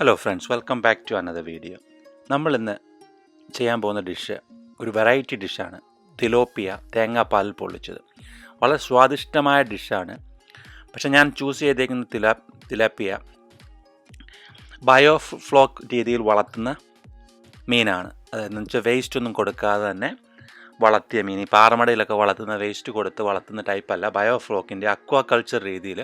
Hello friends, welcome back to another video. നമ്മളിന്ന് ചെയ്യാൻ പോകുന്ന ഡിഷ് ഒരു വെറൈറ്റി ഡിഷാണ്. തിലോപ്പിയ തേങ്ങാപ്പാലിൽ പൊള്ളിച്ചത്. വളരെ സ്വാദിഷ്ടമായ ഡിഷാണ്. പക്ഷേ ഞാൻ ചൂസ് ചെയ്തേക്കുന്ന തിലാപ്പിയ ബയോഫ്ലോക്ക് രീതിയിൽ വളർത്തുന്ന മീനാണ്. അതെന്ന് വെച്ചാൽ വേസ്റ്റ് ഒന്നും കൊടുക്കാതെ തന്നെ വളർത്തിയ മീൻ. ഈ പാറമടയിലൊക്കെ വളർത്തുന്ന വേസ്റ്റ് കൊടുത്ത് വളർത്തുന്ന ടൈപ്പല്ല, ബയോഫ്ലോക്കിൻ്റെ അക്വാകൾച്ചർ രീതിയിൽ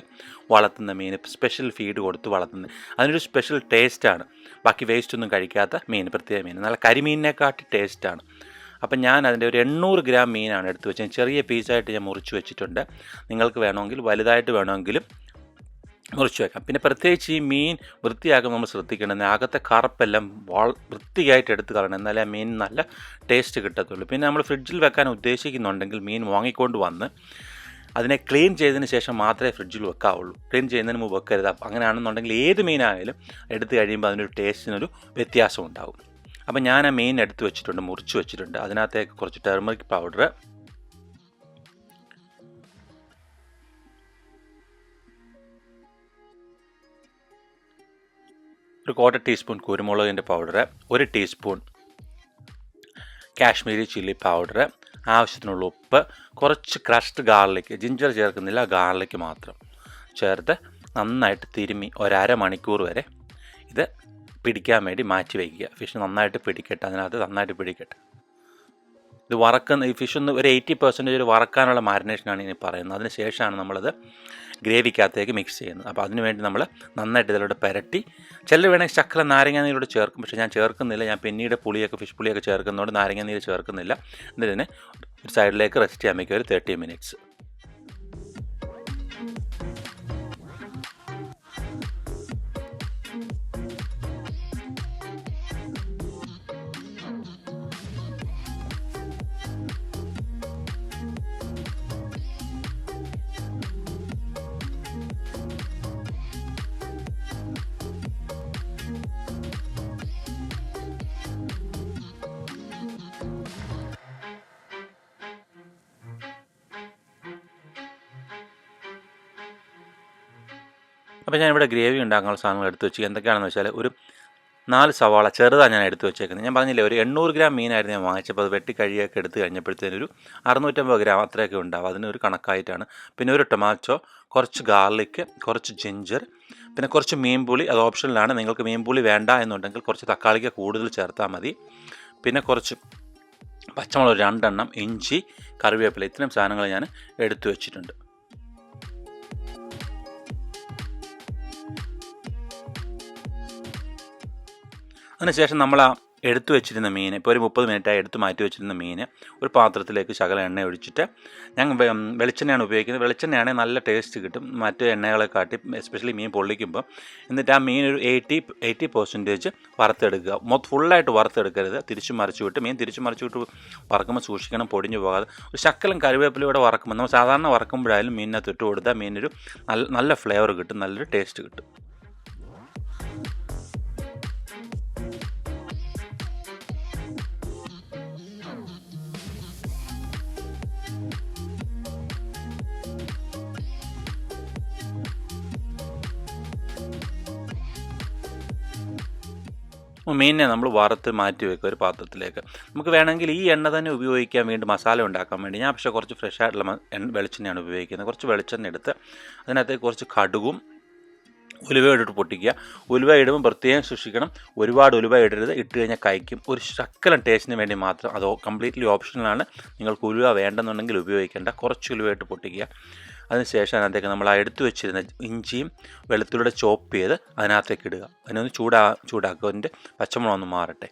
വളർത്തുന്ന മീൻ, സ്പെഷ്യൽ ഫീഡ് കൊടുത്ത് വളർത്തുന്നത്. അതിനൊരു സ്പെഷ്യൽ ടേസ്റ്റാണ്. ബാക്കി വേസ്റ്റ് ഒന്നും കഴിക്കാത്ത മീൻ, പ്രത്യേക മീൻ, നല്ല കരിമീനിനെക്കാട്ടി ടേസ്റ്റാണ്. അപ്പം ഞാൻ അതിൻ്റെ ഒരു 800 ഗ്രാം മീനാണ് എടുത്ത് വെച്ചത്. ചെറിയ പീസായിട്ട് ഞാൻ മുറിച്ച് വെച്ചിട്ടുണ്ട്. നിങ്ങൾക്ക് വേണമെങ്കിൽ വലുതായിട്ട് വേണമെങ്കിലും മുറിച്ച് വെക്കാം. പിന്നെ പ്രത്യേകിച്ച് ഈ മീൻ വൃത്തിയാക്കുമ്പോൾ നമ്മൾ ശ്രദ്ധിക്കണം, അകത്തെ കറുപ്പെല്ലാം വൃത്തിയായിട്ട് എടുത്ത് കളയണം, എന്നാലേ ആ മീൻ നല്ല ടേസ്റ്റ് കിട്ടത്തുള്ളൂ. പിന്നെ നമ്മൾ ഫ്രിഡ്ജിൽ വെക്കാൻ ഉദ്ദേശിക്കുന്നുണ്ടെങ്കിൽ മീൻ വാങ്ങിക്കൊണ്ട് വന്ന് അതിനെ ക്ലീൻ ചെയ്തതിന് ശേഷം മാത്രമേ ഫ്രിഡ്ജിൽ വെക്കാവുള്ളൂ. ക്ലീൻ ചെയ്യുന്നതിന് മുമ്പ് വെക്കരുത്. അങ്ങനെയാണെന്നുണ്ടെങ്കിൽ ഏത് മീനായാലും എടുത്ത് കഴിയുമ്പോൾ അതിനൊരു ടേസ്റ്റിനൊരു വ്യത്യാസം ഉണ്ടാകും. അപ്പം ഞാൻ ആ മീൻ എടുത്ത് വെച്ചിട്ടുണ്ട്, മുറിച്ച് വെച്ചിട്ടുണ്ട്. അതിനകത്തേക്ക് കുറച്ച് ടെർമറിക് പൗഡർ, ഒരു 1/4 ടീസ്പൂൺ കുരുമുളകിൻ്റെ powder, 1 teaspoon Kashmiri chilli powder, ആവശ്യത്തിനുള്ള ഉപ്പ്, കുറച്ച് ക്രഷ്ഡ് ഗാർലിക്, ജിഞ്ചർ ചേർക്കുന്നില്ല, ഗാർലിക് മാത്രം ചേർത്ത് നന്നായിട്ട് തിരുമ്മി 1/2 മണിക്കൂർ വരെ ഇത് പിടിക്കാൻ വേണ്ടി മാറ്റി വയ്ക്കുക. ഫിഷ് നന്നായിട്ട് പിടിക്കട്ടെ, അതിനകത്ത് നന്നായിട്ട് പിടിക്കട്ടെ. ഇത് വറക്കുന്ന ഈ ഫിഷ് ഒന്ന് ഒരു 80% ഒരു വറക്കാനുള്ള മാരിനേഷനാണ് ഇനി പറയുന്നത്. അതിന് ശേഷമാണ് നമ്മളത് ഗ്രേവിക്കകത്തേക്ക് മിക്സ് ചെയ്യുന്നത്. അപ്പോൾ അതിനുവേണ്ടി നമ്മൾ നന്നായിട്ട് ഇതിലൂടെ പുരട്ടി, ചിലർ വേണമെങ്കിൽ ശക്കല നാരങ്ങ നീരോട് ചേർക്കും. പക്ഷേ ഞാൻ ചേർക്കുന്നില്ല. ഞാൻ പിന്നീട് ഫിഷ് പുളിയൊക്കെ ചേർക്കുന്നതുകൊണ്ട് നാരങ്ങ നീര് ചേർക്കുന്നില്ല. എന്നിട്ട് ഒരു സൈഡിലേക്ക് റെസ്റ്റ് ചെയ്യാൻ വയ്ക്കുക ഒരു 30 മിനിറ്റ്സ്. അപ്പോൾ ഞാനിവിടെ ഗ്രേവി ഉണ്ടാക്കാനുള്ള സാധനങ്ങൾ എടുത്ത് വെച്ച് എന്തൊക്കെയാണെന്ന് വെച്ചാൽ, ഒരു 4 സവാള ചെറുതാണ് ഞാൻ എടുത്ത് വെച്ചേക്കുന്നത്. ഞാൻ പറഞ്ഞില്ലേ, ഒരു 800 ഗ്രാം മീനായിരുന്നു ഞാൻ വാങ്ങിച്ചപ്പോൾ. അത് വെട്ടി കഴിയൊക്കെ എടുത്ത് കഴിഞ്ഞപ്പോഴത്തേനൊരു 650 ഗ്രാം അത്രയൊക്കെ ഉണ്ടാവും. അതിനൊരു കണക്കായിട്ടാണ്. പിന്നെ ഒരു ടൊമാറ്റോ, കുറച്ച് ഗാർലിക്ക്, കുറച്ച് ജിഞ്ചർ, പിന്നെ കുറച്ച് മീൻപുളി. അത് ഓപ്ഷനിലാണ്. നിങ്ങൾക്ക് മീൻപുളി വേണ്ട എന്നുണ്ടെങ്കിൽ കുറച്ച് തക്കാളിക്ക് കൂടുതൽ ചേർത്താൽ മതി. പിന്നെ കുറച്ച് പച്ചമുളക് 2 എണ്ണം, ഇഞ്ചി, കറിവേപ്പില, ഇത്രയും സാധനങ്ങൾ ഞാൻ എടുത്തു വെച്ചിട്ടുണ്ട്. അതിനുശേഷം നമ്മൾ ആ എടുത്തു വെച്ചിരുന്ന മീൻ, ഇപ്പോൾ ഒരു 30 മിനിറ്റായി എടുത്ത് മാറ്റി വെച്ചിരുന്ന മീൻ ഒരു പാത്രത്തിലേക്ക് ശകല എണ്ണ ഒഴിച്ചിട്ട്, ഞാൻ വെളിച്ചെണ്ണയാണ് ഉപയോഗിക്കുന്നത്. വെളിച്ചെണ്ണയാണെങ്കിൽ നല്ല ടേസ്റ്റ് കിട്ടും മറ്റ് എണ്ണകളെ കാട്ടി, എസ്പെഷ്യലി മീൻ പൊള്ളിക്കുമ്പോൾ. എന്നിട്ട് ആ മീൻ ഒരു 80% വറുത്തെടുക്കുക. ഫുള്ളായിട്ട് വറുത്തെടുക്കരുത്. തിരിച്ചു മറിച്ചു വിട്ട് വറക്കുമ്പോൾ സൂക്ഷിക്കണം, പൊടിഞ്ഞു പോകാതെ. ഒരു ശക്കലം കറിവേപ്പിലൂടെ വറക്കുമ്പോൾ, നമ്മൾ സാധാരണ വറക്കുമ്പോഴായാലും മീനിനകത്ത് ഇട്ട് കൊടുത്താൽ മീനൊരു നല്ല ഫ്ലേവർ കിട്ടും, നല്ലൊരു ടേസ്റ്റ് കിട്ടും. മീനിനെ നമ്മൾ വറുത്ത് മാറ്റി വെക്കുക ഒരു പാത്രത്തിലേക്ക്. നമുക്ക് വേണമെങ്കിൽ ഈ എണ്ണ തന്നെ ഉപയോഗിക്കാൻ വേണ്ടി മസാല ഉണ്ടാക്കാൻ വേണ്ടി. ഞാൻ പക്ഷേ കുറച്ച് ഫ്രഷ് ആയിട്ടുള്ള വെളിച്ചെണ്ണയാണ് ഉപയോഗിക്കുന്നത്. കുറച്ച് വെളിച്ചെണ്ണ എടുത്ത് അതിനകത്തേക്ക് കുറച്ച് കടുകും ഉലുവ ഇട്ടിട്ട് പൊട്ടിക്കുക. ഉലുവ ഇടുമ്പോൾ പ്രത്യേകം സൂക്ഷിക്കണം, ഒരുപാട് ഉലുവ ഇടരുത്. ഇട്ട് കഴിഞ്ഞാൽ കഴിക്കും. ഒരു ശക്കലം ടേസ്റ്റിന് വേണ്ടി മാത്രം. അത് കംപ്ലീറ്റ്ലി ഓപ്ഷണലാണ്. നിങ്ങൾക്ക് ഉലുവ വേണ്ടെന്നുണ്ടെങ്കിൽ ഉപയോഗിക്കേണ്ട. കുറച്ച് ഉലുവ ഇട്ട് പൊട്ടിക്കുക. അതിനുശേഷം അതിനകത്തേക്ക് നമ്മൾ ആ എടുത്തു വെച്ചിരുന്ന ഇഞ്ചിയും വെളുത്തുള്ളിയുടെ ചോപ്പ് ചെയ്ത് അതിനകത്തേക്ക് ഇടുക. അതിനൊന്ന് ചൂടാക്കുക. അതിൻ്റെ പച്ചമുളക് ഒന്ന് മാറട്ടെ.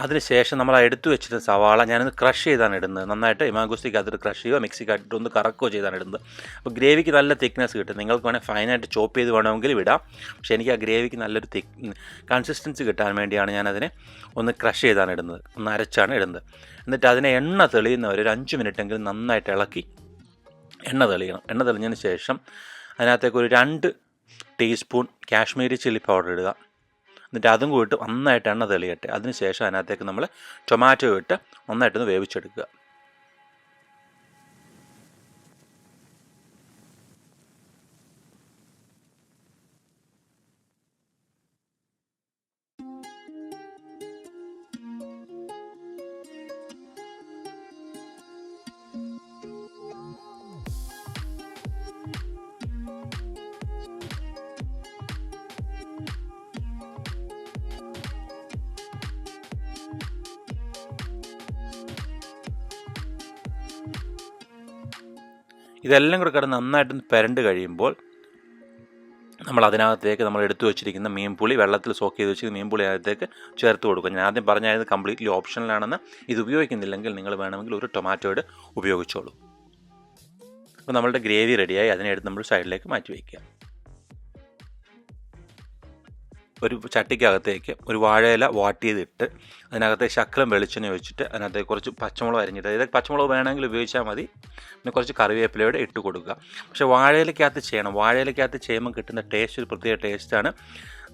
അതിനുശേഷം നമ്മൾ എടുത്തു വെച്ചിട്ട് സവാള ഞാനൊന്ന് ക്രഷ് ചെയ്താണ് ഇടുന്നത്. നന്നായിട്ട് ഇമാഗോസ്റ്റിക്ക് അതിട്ട് ക്രഷ് ചെയ്യുകയോ മിക്സിക്കകത്തിട്ട് ഒന്ന് കറക്കുകയോ ചെയ്താണ് ഇടുന്നത്. അപ്പോൾ ഗ്രേവിക്ക് നല്ല തിക്നെസ് കിട്ടും. നിങ്ങൾക്ക് വേണമെങ്കിൽ ഫൈനായിട്ട് ചോപ്പ് ചെയ്ത് വേണമെങ്കിൽ വിടാം. പക്ഷേ എനിക്ക് ആ ഗ്രേവിക്ക് നല്ലൊരു കൺസിസ്റ്റൻസി കിട്ടാൻ വേണ്ടിയാണ് ഞാനതിനെ ഒന്ന് ക്രഷ് ചെയ്താണ് ഇടുന്നത്, ഒന്ന് അരച്ചാണ് ഇടുന്നത്. എന്നിട്ട് അതിനെ എണ്ണ തെളിയുന്നവരെ ഒരു 5 മിനിറ്റെങ്കിലും നന്നായിട്ട് ഇളക്കി എണ്ണ തെളിയണം. എണ്ണ തെളിഞ്ഞതിന് ശേഷം അതിനകത്തേക്ക് ഒരു 2 ടീസ്പൂൺ കാശ്മീരി ചില്ലി പൗഡർ ഇടുക. എന്നിട്ട് അതും കൂട്ട് നന്നായിട്ട് എണ്ണ തെളിയട്ടെ. അതിന് ശേഷം അതിനകത്തേക്ക് നമ്മൾ ടൊമാറ്റോ ഇട്ട് നന്നായിട്ടൊന്ന് വേവിച്ചെടുക്കുക. ഇതെല്ലാം കൂടെ കിടന്ന് നന്നായിട്ടൊന്ന് പെരണ്ട് കഴിയുമ്പോൾ നമ്മൾ അതിനകത്തേക്ക് നമ്മൾ എടുത്തു വെച്ചിരിക്കുന്ന മീൻപുളി, വെള്ളത്തിൽ സോക്ക് ചെയ്ത് വെച്ചിരിക്കുന്ന മീൻപുളി അതിനകത്തേക്ക് ചേർത്ത് കൊടുക്കുക. ഞാൻ ആദ്യം പറഞ്ഞായത് കംപ്ലീറ്റ്ലി ഓപ്ഷണലാണെന്ന്. ഇത് ഉപയോഗിക്കുന്നില്ലെങ്കിൽ നിങ്ങൾ വേണമെങ്കിൽ ഒരു ടൊമാറ്റോയുടെ ഉപയോഗിച്ചോളൂ. അപ്പോൾ നമ്മളുടെ ഗ്രേവി റെഡിയായി. അതിനെ എടുത്ത് നമ്മൾ സൈഡിലേക്ക് മാറ്റി വയ്ക്കുക. ഒരു ചട്ടിക്കകത്തേക്ക് ഒരു വാഴയില വാട്ട് ചെയ്തിട്ട് അതിനകത്തേക്ക് ശകലം വെളിച്ചെണ്ണ ഒഴിച്ചിട്ട് അതിനകത്തേക്ക് കുറച്ച് പച്ചമുളക് അരിഞ്ഞിട്ട്, അതായത് പച്ചമുളക് വേണമെങ്കിൽ ഉപയോഗിച്ചാൽ മതി. പിന്നെ കുറച്ച് കറിവേപ്പിലയോടെ ഇട്ട് കൊടുക്കുക. പക്ഷേ വാഴയിലക്കകത്ത് ചെയ്യണം. വാഴയിലക്കകത്ത് ചെയ്യുമ്പോൾ കിട്ടുന്ന ടേസ്റ്റ് ഒരു പ്രത്യേക ടേസ്റ്റാണ്.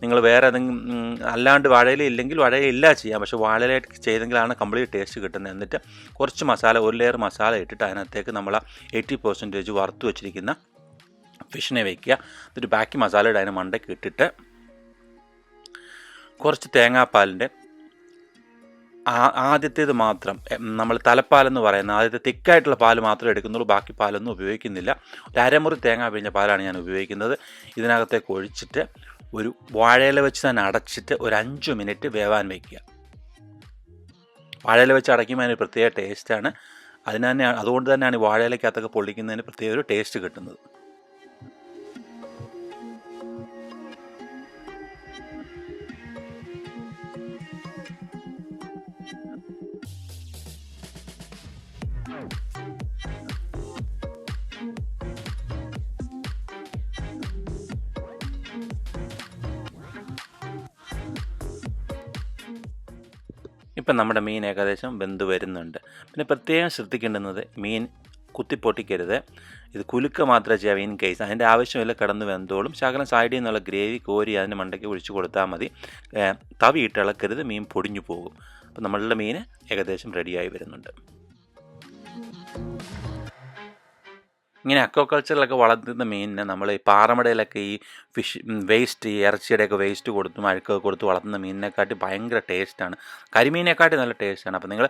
നിങ്ങൾ വേറെ ഏതെങ്കിലും അല്ലാണ്ട് വാഴയില ഇല്ലെങ്കിൽ വാഴയില ഇല്ല ചെയ്യാം. പക്ഷേ വാഴയില ചെയ്തെങ്കിലാണ് കംപ്ലീറ്റ് ടേസ്റ്റ് കിട്ടുന്നത്. എന്നിട്ട് കുറച്ച് മസാല, ഒരു ലെയർ മസാല ഇട്ടിട്ട് അതിനകത്തേക്ക് നമ്മൾ 80% വറുത്ത് വെച്ചിരിക്കുന്ന ഫിഷിനെ വയ്ക്കുക. എന്നിട്ട് ബാക്കി മസാലയുടെ അതിന് മണ്ടയ്ക്ക് ഇട്ടിട്ട് കുറച്ച് തേങ്ങാപ്പാലിൻ്റെ ആദ്യത്തേത് മാത്രം, നമ്മൾ തലപ്പാലെന്ന് പറയുന്ന ആദ്യത്തെ തിക്കായിട്ടുള്ള പാൽ മാത്രമേ എടുക്കുന്നുള്ളൂ. ബാക്കി പാലൊന്നും ഉപയോഗിക്കുന്നില്ല. ഒരു അരമുറി തേങ്ങ പിഴിഞ്ഞ പാലാണ് ഞാൻ ഉപയോഗിക്കുന്നത്. ഇതിനകത്തേക്ക് ഒഴിച്ചിട്ട് ഒരു വാഴയില വെച്ച് തന്നെ അടച്ചിട്ട് ഒരു 5 മിനിറ്റ് വേവാൻ വയ്ക്കുക. വാഴയില വെച്ച് അടയ്ക്കുമ്പോൾ അതിന് പ്രത്യേക ടേസ്റ്റാണ്. അതുകൊണ്ട് തന്നെയാണ് ഈ വാഴയിലക്കകത്തൊക്കെ പൊള്ളിക്കുന്നതിന് പ്രത്യേക ഒരു ടേസ്റ്റ് കിട്ടുന്നത്. ഇപ്പം നമ്മുടെ മീൻ ഏകദേശം വെന്ത് വരുന്നുണ്ട്. പിന്നെ പ്രത്യേകം ശ്രദ്ധിക്കേണ്ടുന്നത് മീൻ കുത്തിപ്പൊട്ടിക്കരുത്. ഇത് കുലുക്ക മാത്രമേ ചെയ്യാവൂ. ഇൻ കേസ് അതിൻ്റെ ആവശ്യമില്ല, കിടന്ന് വെന്തോളും. ശകലം സൈഡിൽ നിന്നുള്ള ഗ്രേവി കോരി അതിൻ്റെ മണ്ടയ്ക്ക് ഒഴിച്ച് കൊടുത്താൽ മതി. തവിയിട്ട് ഇളക്കരുത്, മീൻ പൊടിഞ്ഞു പോകും. അപ്പം നമ്മളുടെ മീൻ ഏകദേശം റെഡിയായി വരുന്നുണ്ട്. ഇങ്ങനെ അക്വാകൾച്ചറിലൊക്കെ വളർത്തുന്ന മീനിനെ നമ്മൾ ഈ പാറമടയിലൊക്കെ ഈ ഫിഷ് വേസ്റ്റ്, ഈ ഇറച്ചിയുടെയൊക്കെ വേസ്റ്റ് കൊടുത്തും അഴുക്കൊക്കെ കൊടുത്ത് വളർത്തുന്ന മീനിനെക്കാട്ടി ഭയങ്കര ടേസ്റ്റാണ്. കരിമീനെക്കാട്ടി നല്ല ടേസ്റ്റാണ്. അപ്പോൾ നിങ്ങൾ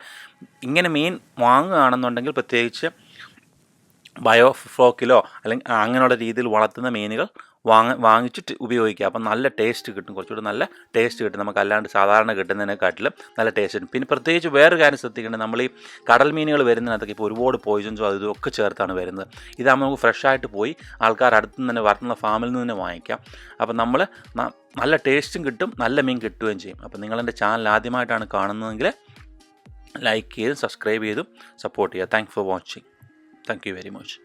ഇങ്ങനെ മീൻ വാങ്ങുകയാണെന്നുണ്ടെങ്കിൽ പ്രത്യേകിച്ച് ബയോഫ്ലോക്കിലോ അല്ലെങ്കിൽ അങ്ങനെയുള്ള രീതിയിൽ വളർത്തുന്ന മീനുകൾ വാങ്ങിച്ചിട്ട് ഉപയോഗിക്കുക. അപ്പം നല്ല ടേസ്റ്റ് കിട്ടും, കുറച്ചുകൂടി നല്ല ടേസ്റ്റ് കിട്ടും. നമുക്ക് അല്ലാണ്ട് സാധാരണ കിട്ടുന്നതിനെക്കാട്ടിലും നല്ല ടേസ്റ്റ് കിട്ടും. പിന്നെ പ്രത്യേകിച്ച് വേറൊരു കാര്യം ശ്രദ്ധിക്കേണ്ടത്, നമ്മൾ ഈ കടൽ മീനുകൾ വരുന്നതിനകത്തൊക്കെ ഇപ്പോൾ ഒരുപാട് പോയിസൺസും അതും ഒക്കെ ചേർത്താണ് വരുന്നത്. ഇതാകുമ്പോൾ നമുക്ക് ഫ്രഷായിട്ട് പോയി ആൾക്കാർ അടുത്ത് നിന്ന് തന്നെ വളർത്തുന്ന ഫാമിൽ നിന്ന് തന്നെ വാങ്ങിക്കാം. അപ്പം നമ്മൾ നല്ല ടേസ്റ്റും കിട്ടും, നല്ല മീൻ കിട്ടുകയും ചെയ്യും. അപ്പം നിങ്ങളെൻ്റെ ചാനൽ ആദ്യമായിട്ടാണ് കാണുന്നതെങ്കിൽ ലൈക്ക് ചെയ്തും സബ്സ്ക്രൈബ് ചെയ്തും സപ്പോർട്ട് ചെയ്യുക. Thanks for watching. Thank you very much.